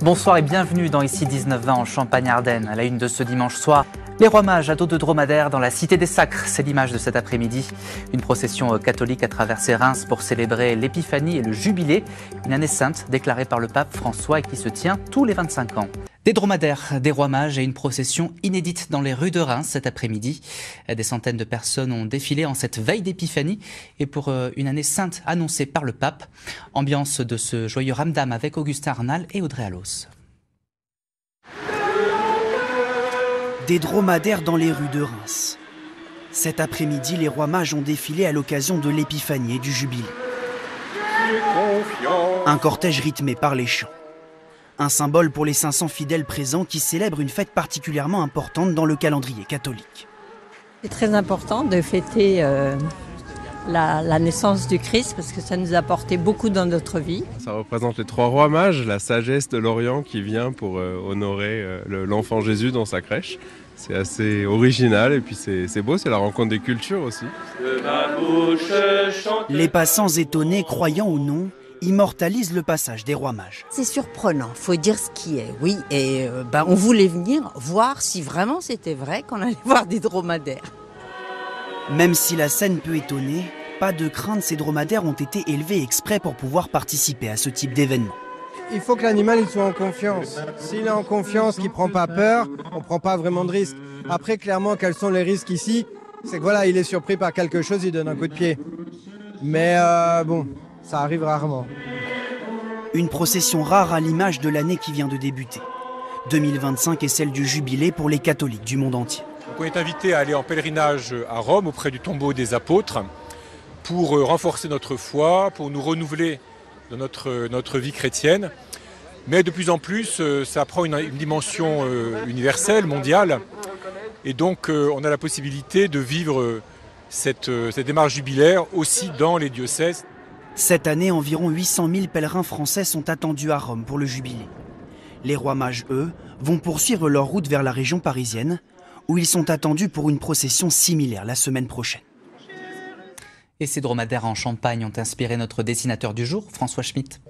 Bonsoir et bienvenue dans Ici 19-20 en Champagne-Ardenne. À la une de ce dimanche soir, les rois mages à dos de dromadaire dans la Cité des Sacres. C'est l'image de cet après-midi. Une procession catholique a traversé Reims pour célébrer l'Épiphanie et le Jubilé, une année sainte déclarée par le pape François et qui se tient tous les 25 ans. Des dromadaires, des rois mages et une procession inédite dans les rues de Reims cet après-midi. Des centaines de personnes ont défilé en cette veille d'Épiphanie et pour une année sainte annoncée par le pape. Ambiance de ce joyeux Ramdam avec Augustin Arnal et Audrey Allos. Des dromadaires dans les rues de Reims. Cet après-midi, les rois mages ont défilé à l'occasion de l'Épiphanie et du Jubilé. Un cortège rythmé par les chants. Un symbole pour les 500 fidèles présents qui célèbrent une fête particulièrement importante dans le calendrier catholique. C'est très important de fêter la naissance du Christ parce que ça nous a apporté beaucoup dans notre vie. Ça représente les trois rois mages, la sagesse de l'Orient qui vient pour honorer l'enfant Jésus dans sa crèche. C'est assez original et puis c'est beau, c'est la rencontre des cultures aussi. Les passants étonnés, croyants ou non, immortalisent le passage des rois mages. C'est surprenant, faut dire ce qui est, oui. Et on voulait venir voir si vraiment c'était vrai qu'on allait voir des dromadaires. Même si la scène peut étonner, pas de crainte, ces dromadaires ont été élevés exprès pour pouvoir participer à ce type d'événement. Il faut que l'animal il soit en confiance. S'il est en confiance, qu'il ne prend pas peur, on ne prend pas vraiment de risques. Après, clairement, quels sont les risques ici? C'est que voilà, il est surpris par quelque chose, il donne un coup de pied. Mais bon, ça arrive rarement. Une procession rare à l'image de l'année qui vient de débuter. 2025 est celle du Jubilé pour les catholiques du monde entier. Donc on est invité à aller en pèlerinage à Rome auprès du tombeau des apôtres pour renforcer notre foi, pour nous renouveler dans notre vie chrétienne. Mais de plus en plus, ça prend une dimension universelle, mondiale. Et donc on a la possibilité de vivre cette démarche jubilaire aussi dans les diocèses. Cette année, environ 800 000 pèlerins français sont attendus à Rome pour le Jubilé. Les rois mages, eux, vont poursuivre leur route vers la région parisienne, où ils sont attendus pour une procession similaire la semaine prochaine. Et ces dromadaires en Champagne ont inspiré notre dessinateur du jour, François Schmitt.